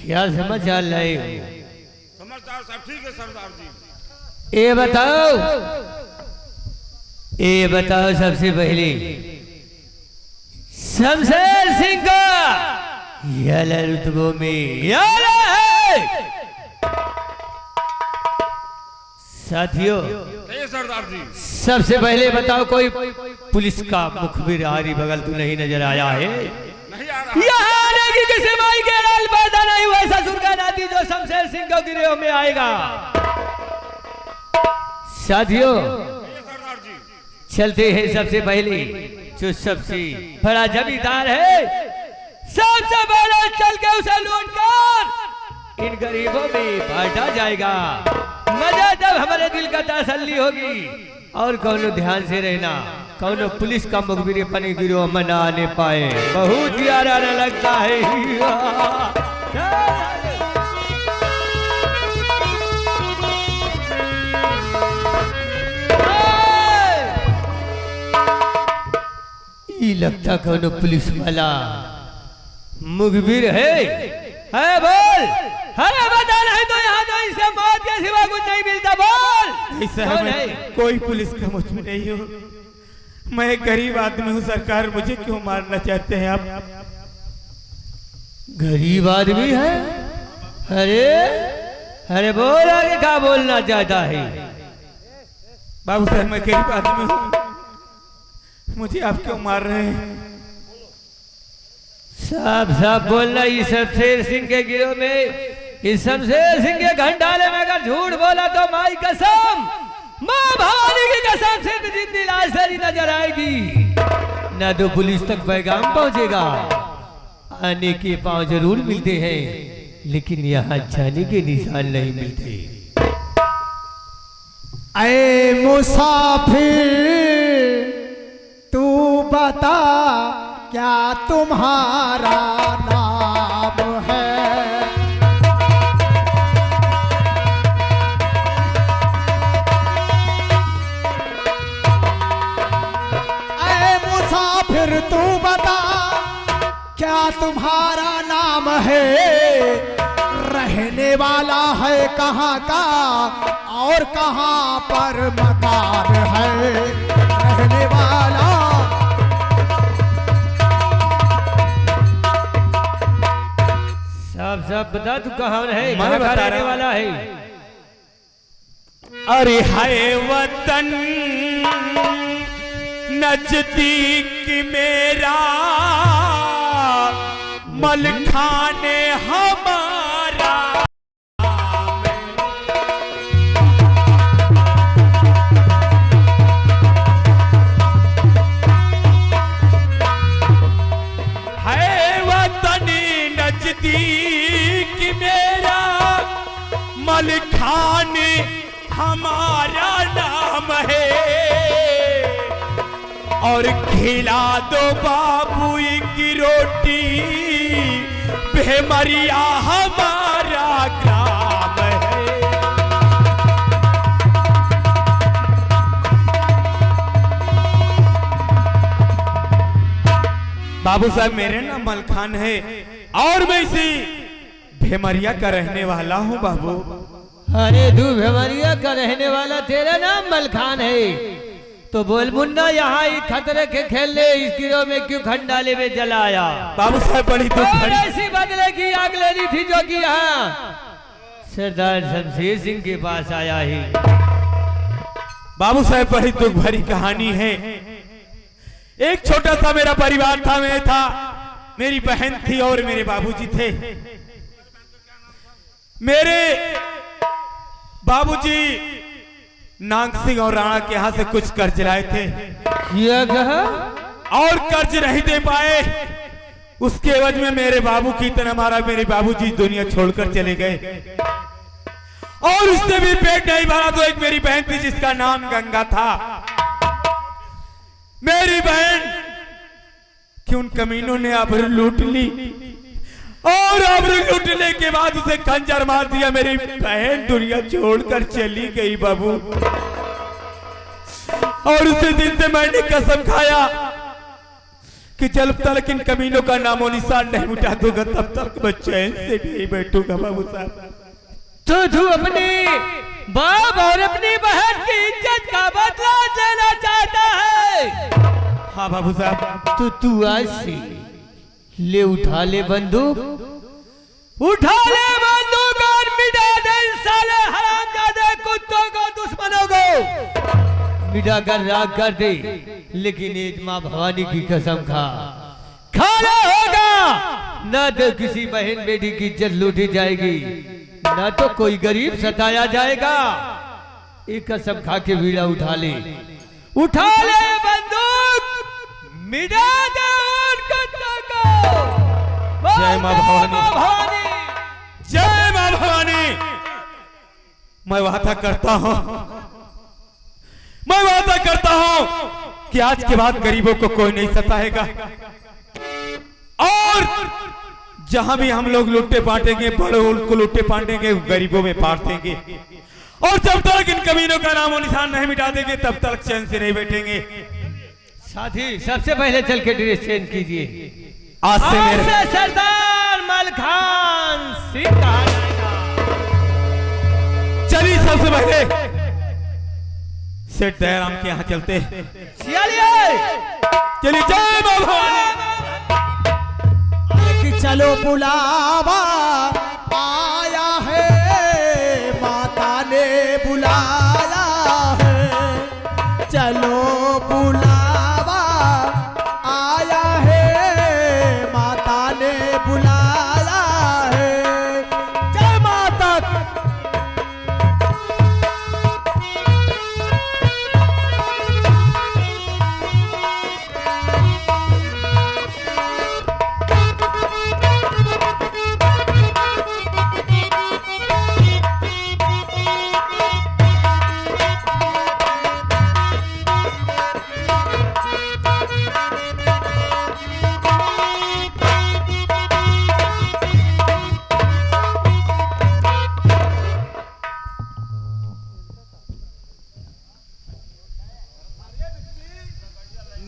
क्या समाचार लाए? समाचार सब ठीक है सरदार जी। ये बताओ सबसे पहले शमशेर सिंह का याला रुतबों में याला है। साथियों सरदार जी, सबसे पहले बताओ कोई पुलिस का मुखबिर आरी बगल तो नहीं नजर आया है? नहीं आ रहा। यहाँ आने की किसी माई के लाल पैदा नहीं हुआ ससुर का नाती जो शमशेर सिंह को गिरोह में आएगा। साथियों सरदार जी, चलते हैं सबसे पहले जो सबसे बड़ा जमींदार है, सबसे पहले चल के उसे लूट कर इन गरीबों में बांटा जाएगा। मजा जब हमारे दिल का तसल्ली होगी। और कौनो ध्यान से रहना, कौनो पुलिस का मुखबिर अपने गिरोह में ना आने पाए, बहुत प्यारा लगता है। ये लगता कौनो पुलिस वाला मुखबिर है बोल। अरे बता नहीं तो यहाँ तो इससे मौत के सिवा कुछ नहीं मिलता। बोल कौन है? कोई पुलिस का मुझ में नहीं हो। मैं एक गरीब आदमी हूँ सरकार, मुझे क्यों मारना चाहते हैं आप? गरीब आदमी है? अरे बोल आगे क्या बोलना चाहता है? बाबू साहब मैं गरीब आदमी हूँ, मुझे आप क्यों मार रहे हैं? साफ बोलना। इस शमशेर सिंह के गिरोह में, इस शमशेर सिंह के घंटाले में अगर झूठ बोला तो माई कसम, माँ भवानी की कसम से जिंदी लाश तेरी नजर आएगी। न तो पुलिस तक पैगाम पहुंचेगा, आने के पांव जरूर मिलते हैं लेकिन यहाँ जाने के निशान नहीं मिलते। ऐ मुसाफिर तू बता क्या तुम्हारा नाम है? ऐ मुसाफिर तू बता क्या तुम्हारा नाम है? रहने वाला है कहाँ का और कहाँ पर मकान है? रहने वाला सब बता तू कहाँ है, मैं बता रहने रहा वाला है? अरे हाय वतन नजदीक मेरा, मलखाने हमारा। है वतन नजदीक मेरा, मलखाने हमारा नाम है। और खिला दो बाबू की रोटी, बेमरिया हमारा ग्राम है। बाबू साहब मेरे नाम मलखान है और मैं इसी भेमरिया का रहने वाला हूँ बाबू। अरे तू भेमरिया का रहने वाला, तेरा नाम मलखान है तो बोल मुन्ना यहाँ खतरे के खेलने इस गिरोह में क्यों खंडाले में जलाया? बाबू साहब बड़ी दुख भरी ऐसी बदले की आग लेनी थी जो कि यहाँ सरदार शमशेर सिंह के पास आया ही। बाबू साहब बड़ी दुख भरी कहानी है। एक छोटा सा मेरा परिवार था, मैं था, मेरी बहन थी और मेरे बाबूजी थे। मेरे बाबूजी नाग सिंह और राणा के यहाँ से कुछ कर्ज लाए थे। क्या कहा? और कर्ज नहीं दे पाए, उसके एवज में मेरे बाबू की तरह मारा। मेरे बाबूजी दुनिया छोड़कर चले गए और उससे भी पेट नहीं भरा तो एक मेरी बहन थी जिसका नाम गंगा था। मेरी बहन कि उन कमीनों ने आबरू लूट ली और आबरू लूटने के बाद उसे खंजर मार दिया। मेरी बहन दुनिया छोड़कर चली गई बाबू। और उसी दिन से मैंने कसम खाया कि जब तक इन कमीनों का नामो निशान नहीं मिटा दूंगा तब तक मैं चैन से नहीं बैठूंगा बाबू साहब। तो तू अपनी बाप और अपनी बहन की इज्जत का बदला लेना चाहता है? हाँ बाबू साहब। तू आज से ले उठा ले बंदूक, उठा ले बंदूक और मिटा दे साले हरामजादे कुत्तों को, दुश्मनों को मिटा कर राख कर दे। लेकिन एक माँ भवानी की कसम खाना होगा, ना तो किसी बहन बेटी की इज्जत लूटी जाएगी, ना तो कोई गरीब सताया जाएगा। एक कसम खा के वीड़ा उठा ले बंदूक, मिटा दे उन कुत्तों को। जय माँ भवानी, जय माँ भवानी। मैं वादा करता हूँ कि आज के बाद गरीबों को कोई नहीं सताएगा, और जहां भी हम लोग लुट्टे बांटेंगे, बड़ों को लुट्टे बांटेंगे, गरीबों में बांट देंगे। और जब तक इन कमीनों का नामो निशान नहीं मिटा देंगे तब तक चैन से नहीं बैठेंगे। साथी सबसे पहले चल के ड्रेस चेंज कीजिए। आज से मेरे सरदार मलखान सिंह कहा जाएगा। चलिए सबसे पहले सेठ दयाराम के यहाँ चलते। चलिए जय माँ भवानी। कि चलो बुलावा आया है, माता ने बुलाया है। चलो बुलावा आया है, माता ने बुलाया है। जय माता।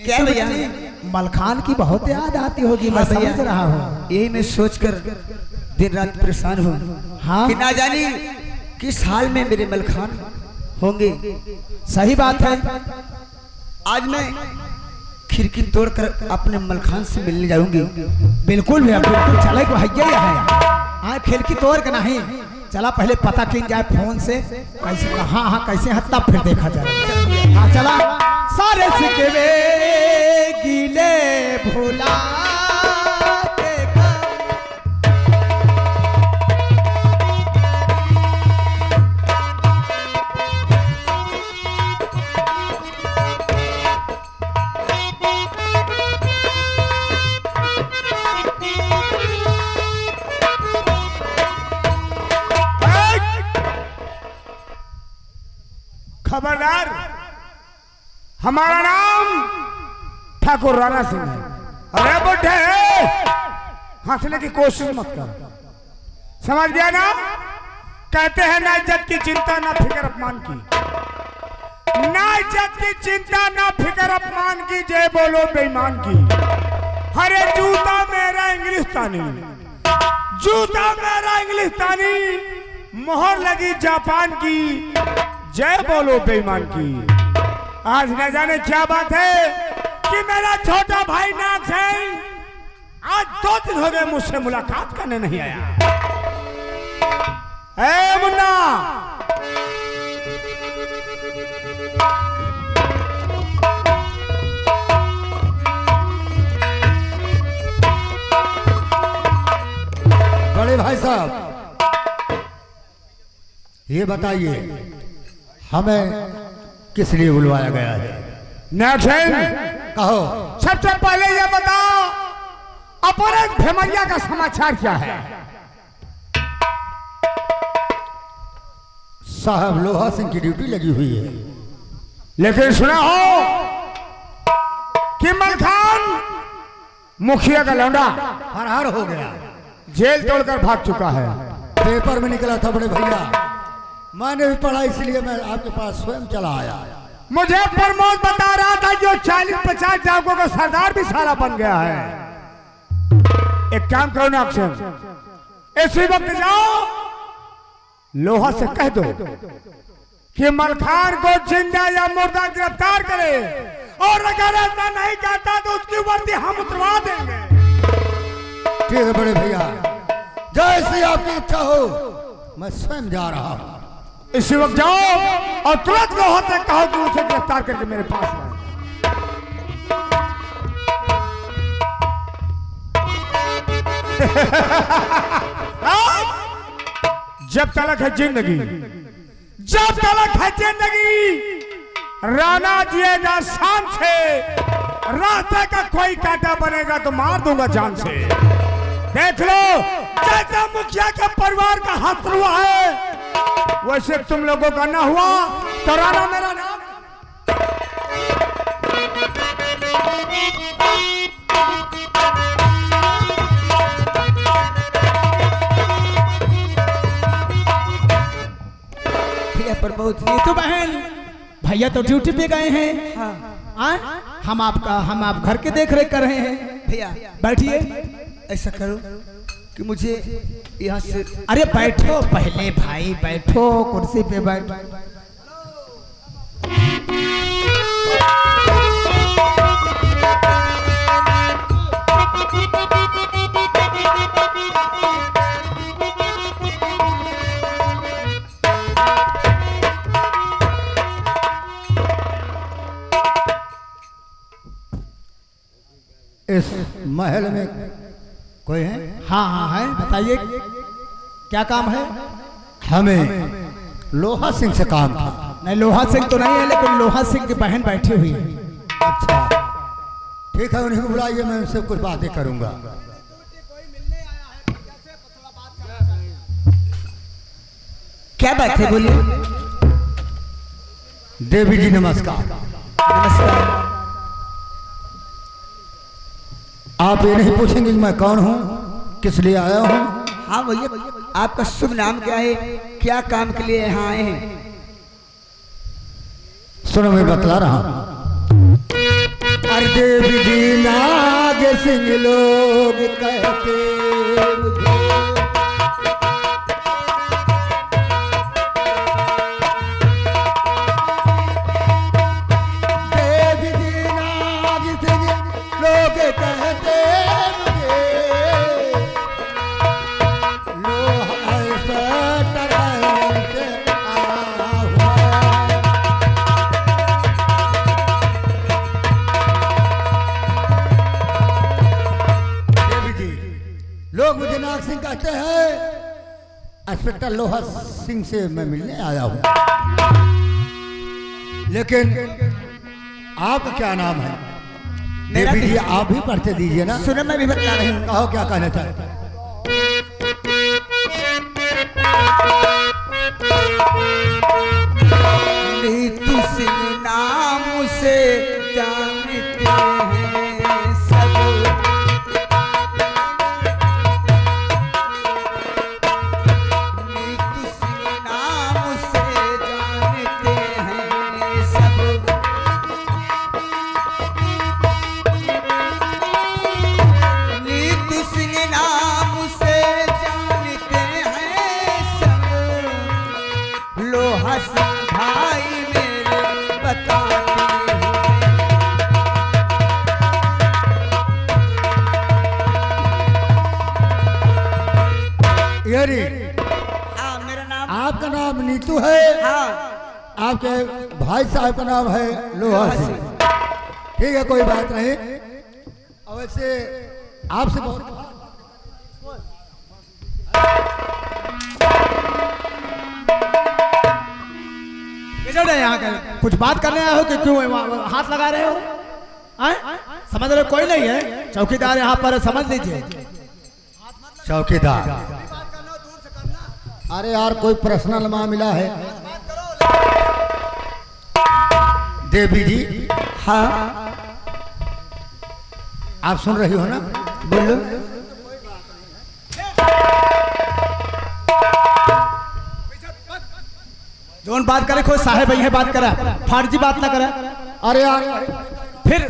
क्या भैया, मलखान की बहुत याद आती होगी, मैं समझ रहा हूँ। यही मैं सोचकर दिन रात परेशान हूँ। हाँ कि ना जानी किस हाल में मेरे मलखान होंगे। सही बात है। आज मैं खिड़की तोड़कर अपने मलखान से मिलने जाऊंगी। बिल्कुल भैया, बिल्कुल चले को है। हाँ खिड़की तोड़ के नहीं, चला पहले पता किन जाए फोन से कैसे कहाँ हाँ कैसे है, तब फिर देखा जाए। हाँ चला। सारे सिकवे गीले भुला के खबरदार, हमारा नाम ठाकुर राणा सिंह है। अरे बुढ़े, हंसने की कोशिश मत कर, समझ गया ना? कहते हैं ना इज्जत की चिंता ना फिक्र अपमान की, ना इज्जत की चिंता ना फिक्र अपमान की, जय बोलो बेईमान की। अरे जूता मेरा इंग्लिस्तानी, जूता मेरा इंग्लिस्तानी, मोहर लगी जापान की, जय बोलो बेईमान की। आज न जाने क्या बात है कि मेरा छोटा भाई नाग है आज 2 दिन हो गए मुझसे मुलाकात करने नहीं आया। ए मुन्ना, बड़े भाई साहब, ये बताइए हमें किस लिए बुलवाया गया है? नागसेन, कहो। सबसे पहले ये बताओ अपने भेमैया का समाचार क्या है? साहब लोहा सिंह की ड्यूटी लगी हुई है, लेकिन सुना हो कि मलखान मुखिया का लौंडा फरार हो गया, जेल तोड़कर भाग चुका है। पेपर में निकला था बड़े भैया, मैंने भी पढ़ा, इसलिए मैं आपके पास स्वयं चला आया। मुझे प्रमोद बता रहा था जो 40-50 डाकों का सरदार भी साला बन गया है। एक काम करो ना अक्षर, इसी वक्त जाओ लोहा से कह दो कि मलखान को जिंदा या मुर्दा गिरफ्तार करे, और अगर ऐसा नहीं करता तो उसकी वर्दी हम उतरवा देंगे। ठीक है बड़े भैया, जैसी आपकी इच्छा हो, मैं स्वयं जा रहा हूं। इसी वक्त जाओ और तुरंत लोहा से कहो कि उसे गिरफ्तार करके मेरे पास लाए। जब तलक है जिंदगी, जब तलक है जिंदगी, राणा जिएगा शान से, रास्ते का कोई कांटा बनेगा तो मार दूंगा जान से। देख लो जैसा मुखिया के परिवार का हाथ हुआ है, वैसे तुम लोगों का ना हुआ तो राणा मेरा नाम। प्रमोद नीतू बहन, भैया तो ड्यूटी पे गए हैं। हाँ। हम आप घर के देख रेख कर रहे हैं। भैया बैठिए। ऐसा करो कि मुझे यहाँ से, अरे बैठो पहले भाई, बैठो कुर्सी पे बैठो। इस महल में कोई है? हाँ हाँ है, बताइए क्या काम है? हमें लोहा सिंह से काम था। नहीं, लोहा सिंह तो नहीं है, लेकिन लोहा सिंह की बहन बैठी हुई है। अच्छा ठीक है, उन्हें बुलाइए, मैं उनसे कुछ बातें करूंगा। क्या बात है, बोलिए। देवी जी नमस्कार। नमस्कार। आप ये नहीं पूछेंगे कि मैं कौन हूँ, किस लिए आया हूँ? हाँ भैया, आपका शुभ नाम क्या है, क्या काम के लिए यहाँ आए हैं? सुनो मैं बतला रहा हूँ। अरे देवी जी नाग सिंह लोग कहते मुझे, देवी जी नाग सिंह लोग कहते मुझे, लोहा से टकराने से आया हुआ। देवी जी, लोग मुझे नाग सिंह कहते हैं। इंस्पेक्टर लोहा सिंह से मैं मिलने आया हूँ, लेकिन आपका क्या नाम है? मेरा देवी जी आप भी परिचय दीजिए ना। सुनो, मैं भी बता रही हूँ। कहो क्या कहना चाहते हैं? नीतू सिंह नाम से जानते हैं सब, नीतू सिंह नाम से जानते हैं सब, नीतू सिंह नाम से जानते हैं सब, लोहा सिंह भाई मेरे बताते हैं। यारी हाँ, मेरा नाम, आपका नाम नीतू है, हाँ आपके भाई साहब का नाम है लोहा सिंह। ठीक है, कोई बात नहीं। और वैसे आपसे बहुत यहाँ का कुछ बात करने आए हो कि क्यों हाथ लगा रहे हो? आए? समझ रहे हो? कोई नहीं है, चौकीदार यहाँ पर, समझ लीजिए। चौकीदार, अरे यार कोई पर्सनल मामला है। देवी जी, हाँ आप सुन रही हो ना? बोलो। जोन बात करे कोई साहेब भैया बात करा, फर्जी बात ना करा। अरे यार फिर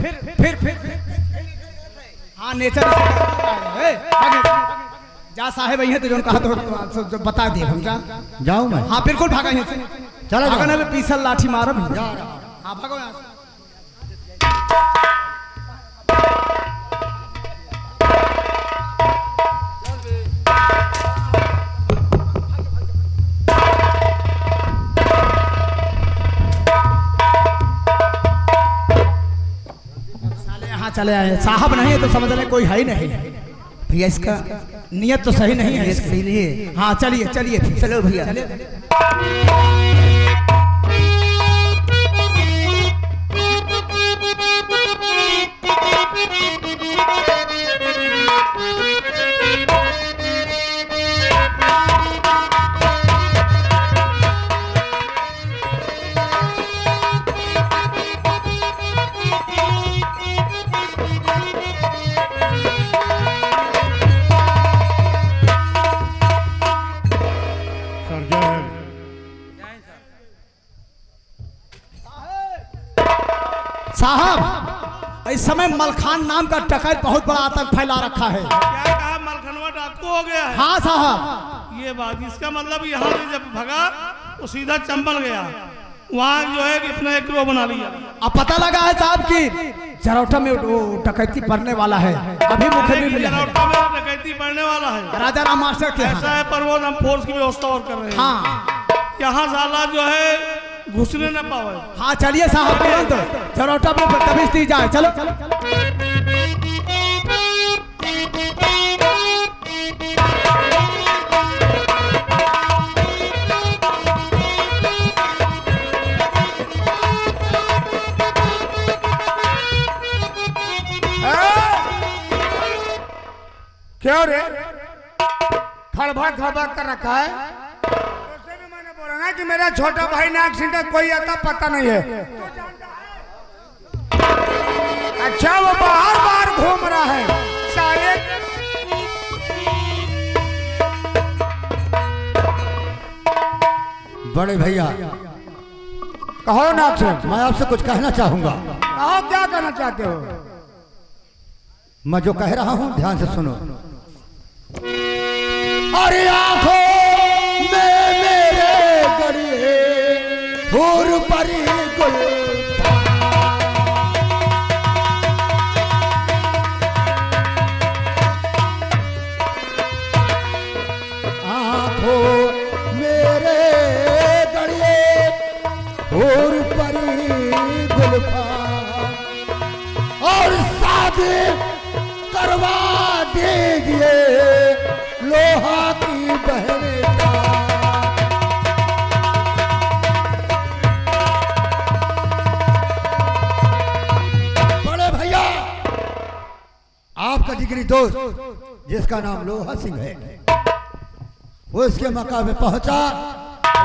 हाँ नेचर जा साहेब भैया तो जोन कहा तो बता दिए हम जा जाऊं मैं? हाँ बिल्कुल भागा यहाँ से, चला जाओ। भागने में पीसल लाठी मारो हाँ भागो यहाँ से। चले आए साहब नहीं है तो समझ रहे कोई है ही नहीं भैया इसका नियत तो सही नहीं है इसका सही नहीं है। हाँ चलिए चलिए फिर। चलो भैया। साहब इस समय मलखान नाम का डकैत बहुत बड़ा आतंक फैला रखा है। क्या कहा? मलखनवा डाकू हो गया है? हाँ साहब। ये बात, इसका मतलब यहाँ से जब भगा तो सीधा चंबल गया, वहाँ जो है कि अपना एक गिरोह बना लिया। अब पता लगा है साहब की जरौटा में वो डकैती पड़ने वाला है, अभी मुखर भी मिला है। जरौटा में डकैती पड़ने वाला है, राजा राम मास्टर के ऐसा है, पर वो हम फोर्स की व्यवस्था और कर रहे हैं। हाँ यहाँ साला जो है घुसने न पावे। हाँ चलिए साहब तुरंत जरौटा में तभी दी जाए। चलो क्यों रे खड़भड़ कर रखा है? उससे भी मैंने बोला ना कि मेरा छोटा भाई ने एक्सीडेंट कोई आता पता नहीं है। अच्छा वो बाहर बाहर घूम रहा है साले। बड़े भैया कहो ना अक्षर, मैं आपसे कुछ कहना चाहूंगा। कहो क्या कहना चाहते हो? मैं जो कह रहा हूं ध्यान से सुनो। अरे आंखों में मेरे गड़े हूर परी गुल, आंखों मेरे गड़े हूर परी गुलफा, और शादी करवा दीजिए लोहा की बहने का। बड़े भैया आपका जिगरी दोस्त जिसका नाम लोहा सिंह है, वो इसके मकाम में पहुंचा।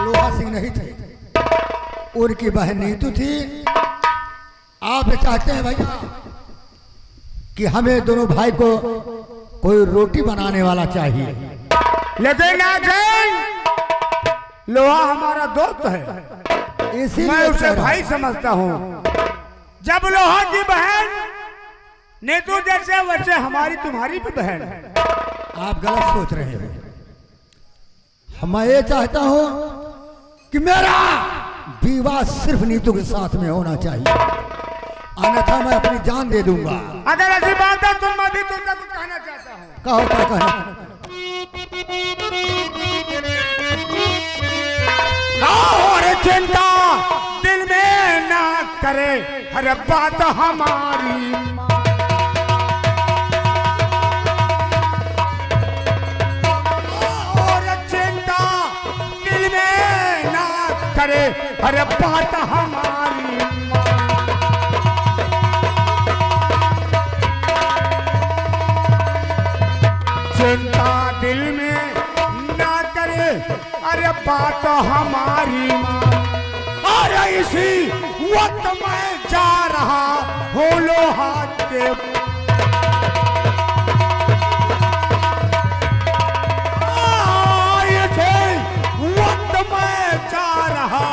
लोहा सिंह नहीं थे, उनकी बहन नीतू थी। आप चाहते हैं भैया कि हमें दोनों भाई को कोई रोटी बनाने वाला चाहिए, लेकिन लोहा हमारा दोस्त है, इसीलिए मैं उसे कह रहा भाई समझता हूँ। जब लोहा की बहन नीतू जैसे वैसे हमारी तुम्हारी भी बहन है। आप गलत सोच रहे हो। मैं ये चाहता हूँ कि मेरा विवाह सिर्फ नीतू के साथ में होना चाहिए, अन्यथा मैं अपनी जान दे दूंगा। अगर ऐसी बात है तो मैं भी तुमसे कुछ कहना चाहता हूँ। कहो क्या कहना? और चिंता दिल में ना करे, हर बात हमारी और चिंता दिल में ना करे, हर बात हमारी चिंता दिल में ना करे, अरे बात हमारी माँ। अरे इसी वक्त मैं जा रहा हूँ लोहा के, इसी वक्त मैं जा रहा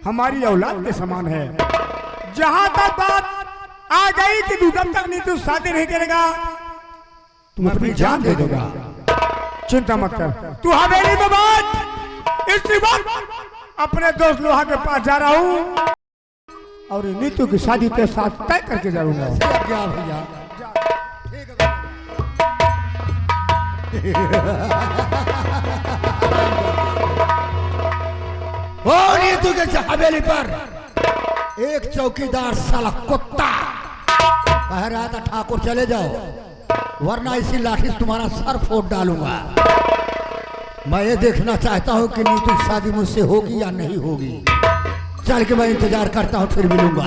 हमारी औलाद के समान है। जहां तक बात आ गई कि तू जब तक नीतू शादी नहीं करेगा तुम अपनी जान दे देगा, चिंता मत कर। तू हवेली में बैठ, इसी वक्त अपने दोस्त लोहा के पास जा रहा हूँ और नीतू की शादी के साथ तय करके जाऊंगा। क्या भैया ओ नीतू के हवेली पर एक चौकीदार साला कुत्ता कह रहा था ठाकुर चले जाओ वरना इसी लाठी से तुम्हारा सर फोड़ डालूंगा। मैं ये देखना चाहता हूँ कि नीतू की शादी मुझसे होगी या नहीं होगी। चल के मैं इंतजार करता हूँ, फिर मिलूंगा।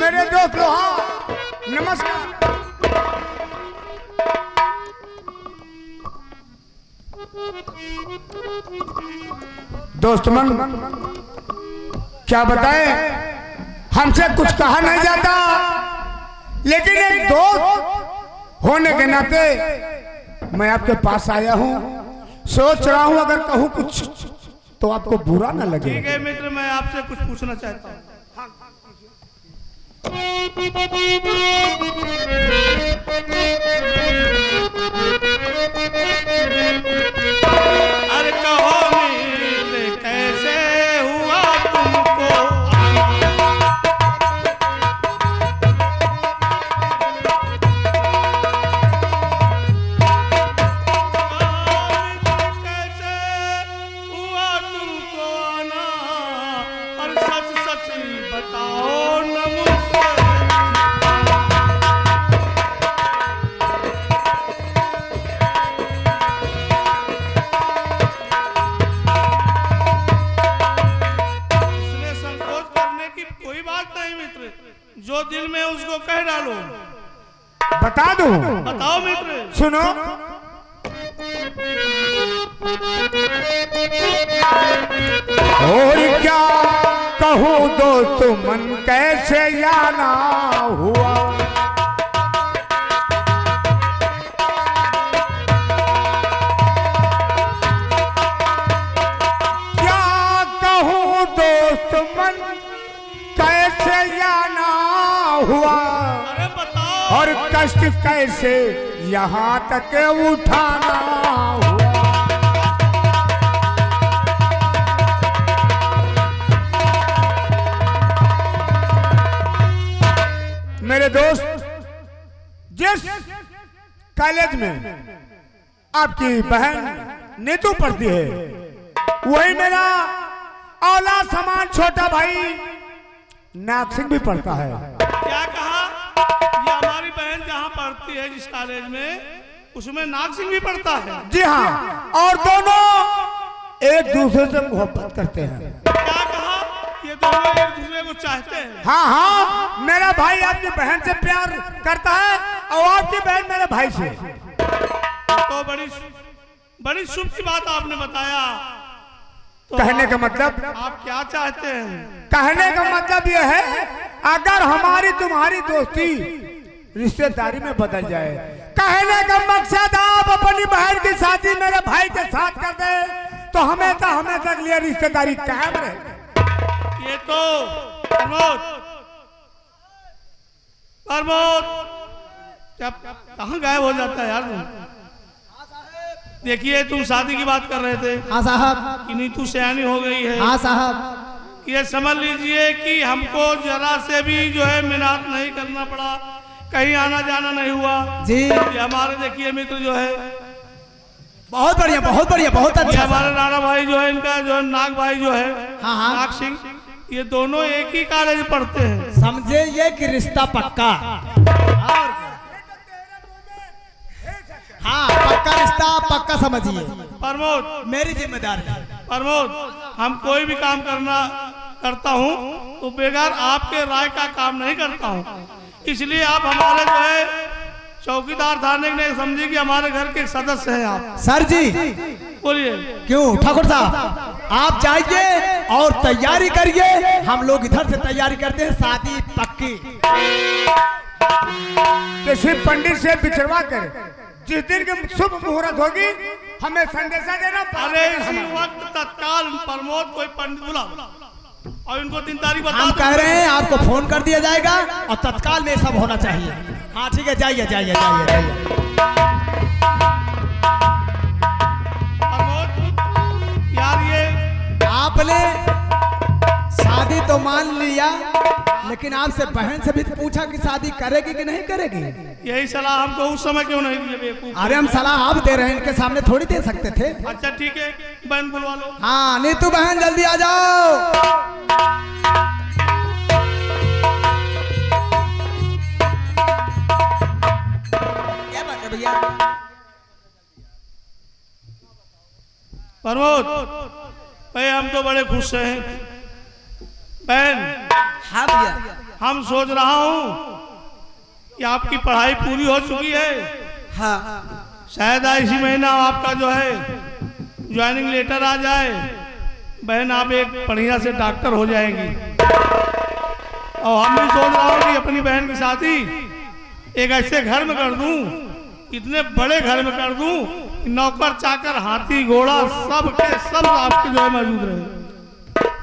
मेरे दोस्त लोहा नमस्कार। दोस्त मन क्या बताए, हमसे कुछ कहा नहीं जाता, लेकिन एक दोस्त होने के नाते मैं आपके पास आया हूँ। सोच रहा हूँ अगर कहूँ कुछ तो आपको बुरा ना लगे। ठीक है मित्र, मैं आपसे कुछ पूछना चाहता हूँ। अरे कहो मित्र कैसे हुआ तुमको कैसे हुआ तुमको आना, और सच सच बताओ न मुझसे। इसमें संकोच करने की कोई बात नहीं मित्र, जो दिल में उसको कह डालो। बता दूं? बताओ मित्र। सुनो, और क्या कहूँ दोस्त मन कैसे जाना हुआ। क्या कहूँ दोस्त मन कैसे जाना हुआ, अरे बताओ। और कष्ट कैसे यहाँ तक उठाना हुआ। मेरे दोस्त, जिस कॉलेज में आपकी बहन नीतू पढ़ती है वही मेरा औलाद समान छोटा भाई नाग सिंह भी पढ़ता है। क्या कहा? ये हमारी बहन जहाँ पढ़ती है जिस कॉलेज में, उसमें नाग सिंह भी पढ़ता है। जी हाँ, और दोनों एक दूसरे से मोहब्बत करते हैं। क्या कहा? ये दोनों एक दूसरे को चाहते हैं। हाँ हाँ, मेरा भाई आपकी बहन से प्यार करता है और आपकी बहन मेरे भाई से। तो बड़ी शुभ की बात आपने बताया। तो कहने का मतलब, आप क्या चाहते हैं? कहने का मतलब यह है अगर हमारी तुम्हारी दोस्ती रिश्तेदारी में बदल जाए, कहने का मकसद आप अपनी बहन की शादी मेरे भाई के साथ कर दे तो हमेशा के लिए रिश्तेदारी कायम रहे। ये तो प्रमोद क्या कहाँ गायब हो जाता है यार तुम? देखिए, तुम शादी की बात कर रहे थे। हाँ साहब। कि नीतू सयानी हो गई है। हाँ साहब। ये समझ लीजिए कि हमको जरा से भी जो है मिन्नत नहीं करना पड़ा, कहीं आना जाना नहीं हुआ जी। ये हमारे देखिए मित्र जो है, बहुत बढ़िया, बहुत बढ़िया, बहुत ये अच्छा। हमारे राणा भाई जो है, इनका जो है नाग भाई जो है, हाँ, हाँ। नाग सिंह, ये दोनों एक ही कॉलेज पढ़ते हैं। समझे ये कि रिश्ता पक्का। और हाँ, पक्का रिश्ता, पक्का समझिए। प्रमोद, मेरी जिम्मेदारी है। प्रमोद, हम कोई भी काम करता हूँ तो बेकार आपके राय का काम नहीं करता हूँ। इसलिए आप हमारे जो है चौकीदार थाने ने समझे कि हमारे घर के एक सदस्य हैं आप। सर जी बोलिए। क्यों ठाकुर साहब, आप जाइए और तैयारी करिए, हम लोग इधर से तैयारी करते हैं, शादी पक्की। किसी पंडित से बिछड़वा कर जिस दिन की शुभ मुहूर्त होगी हमें संदेशा देना। अरे इसी वक्त तत्काल प्रमोद कोई पंडित बुला और इनको 3 तारीख बता हम कह रहे हैं आपको फोन कर दिया जाएगा और तत्काल में सब होना चाहिए। हाँ ठीक है, जाइए जाइए जाइए जाइए। प्रमोद यार ये आपने शादी तो मान लिया, लेकिन आपसे बहन से भी तो पूछा कि शादी करेगी कि नहीं करेगी। यही सलाह हमको उस समय क्यों नहीं दिए बेवकूफ। अरे हम सलाह आप दे रहे हैं, इनके सामने थोड़ी दे सकते थे। अच्छा ठीक है, बहन बुलवा लो। हाँ नीतू बहन जल्दी आ जाओ। क्या बात है भैया? प्रमोद भाई हम तो बड़े खुश हैं बहन। हाँ भैया। हम सोच रहा हूँ कि आपकी पढ़ाई पूरी हो चुकी है। हाँ शायद इसी महीना आपका जो है ज्वाइनिंग लेटर आ जाए। बहन आप एक बढ़िया से डॉक्टर हो जाएंगी। और हम भी सोच रहा हूँ कि अपनी बहन की शादी एक ऐसे घर में कर दूं, इतने बड़े घर में कर दूं, नौकर चाकर हाथी घोड़ा सब के सब आपके जो है मौजूद रहे।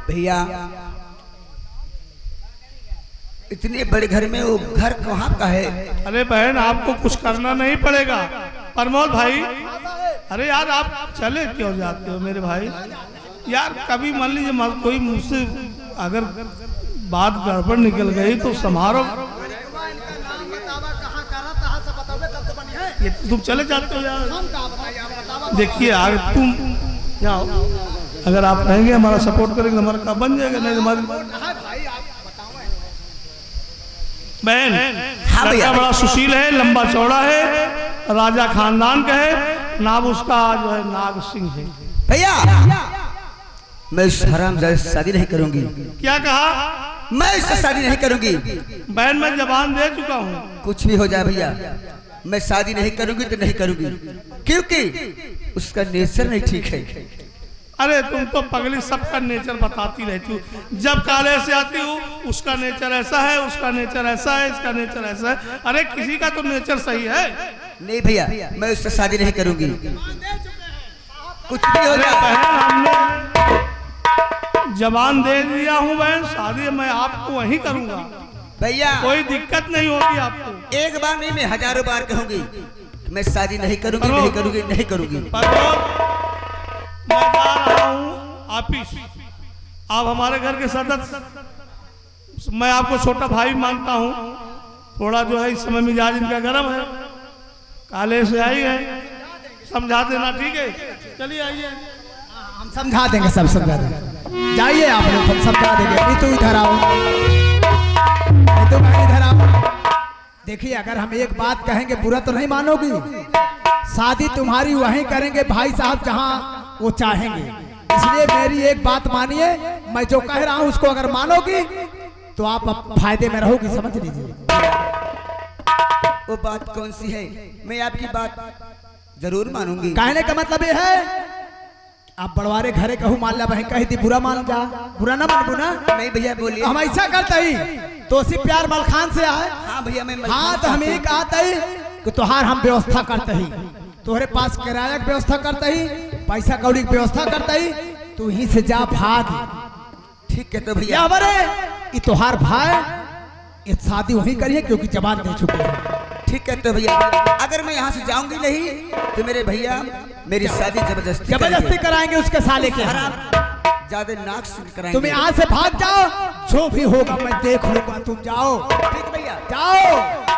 भैया इतने बड़े घर में वो घर कहाँ का है? अरे बहन आपको कुछ करना नहीं पड़ेगा। प्रमोद भाई अरे यार आप चले क्यों जाते हो मेरे भाई? यार कभी मान लीजिए कोई मुझसे अगर बात गड़बड़ निकल गई तो संभालो। ये तुम चले जाते हो यार। देखिए अगर तुम जाओ, अगर आप रहेंगे हमारा सपोर्ट करेंगे हमारा काम बन जाएगा। नहीं हमारी बहन हाँ लड़का बड़ा सुशील है, लंबा चौड़ा है, राजा खानदान का है, नाम उसका जो है नाग सिंह है। भैया मैं इस हरामजादे से शादी नहीं करूंगी। क्या कहा? मैं इससे शादी नहीं करूंगी। बहन मैं जबान दे चुका हूँ। कुछ भी हो जाए भैया, मैं शादी नहीं करूंगी तो नहीं करूंगी, क्योंकि उसका नेचर नहीं ठीक है। अरे तुम तो पगली सबका नेचर बताती रहती हो। जब कॉलेज से आती हूँ उसका नेचर ऐसा है, उसका नेचर ऐसा है, इसका नेचर ऐसा है। अरे किसी का तो नेचर सही है। नहीं भैया मैं उससे शादी नहीं करूंगी, कुछ भी हो जाए। बहन हमने जबान दे दिया हूँ बहन, शादी मैं आपको वहीं करूंगा। भैया कोई दिक्कत नहीं होगी आपको। एक बार नहीं मैं हजारों बार कहूंगी मैं शादी नहीं करूंगी, नहीं करूंगी, नहीं करूंगी। मैं जा रहा हूँ ऑफिस। आप हमारे घर के सदस्य, मैं आपको छोटा भाई मानता हूँ। थोड़ा जो है इस समय मिजाज इनका गर्म है, काले से आई है, समझा देना ठीक है। चलिए आइए। हम समझा देंगे, सब समझा देंगे। जाइए आप लोग, हम समझा देंगे। नीतू इधर आओ, नीतू भाई इधर आओ। देखिए अगर हम एक बात कहेंगे बुरा तो नहीं मानोगी। शादी तुम्हारी वहीं करेंगे भाई साहब जहां वो चाहेंगे, इसलिए मेरी एक बात मानिए। मैं जो कह रहा हूं उसको अगर मानोगी तो आप फायदे में रहोगी, समझ लीजिए। वो बात कौन सी है? मैं आपकी बात जरूर मानूंगी। कहने का मतलब ये है आप बड़वारे घरे कहूँ मान ला बहन कही थी, बुरा मान जा, बुरा ना मानबू ना। नहीं भैया बोलिए। हम ऐसा करते ही तो उसी प्यार मलखान से आए। हाँ भैया मैं हाँ तो हम यही कहते ही कि तुहार हम व्यवस्था करते ही, तोहरे पास किराया की व्यवस्था करते ही, पैसा कौड़ी की व्यवस्था करते ही, तू ही से जा भाग। ठीक है तो भैया ये तुहार भाई ये शादी वही करिए क्योंकि जबान दे चुके हैं। ठीक है तो भैया अगर मैं यहाँ से जाऊंगी नहीं तो मेरे भैया मेरी शादी जबरदस्ती कराएंगे उसके साले के। ज्यादा नाक सुन कराएंगे। तुम यहाँ से भाग जाओ, जो भी होगा मैं देख लूंगा, तुम जाओ। ठीक भैया जाओ।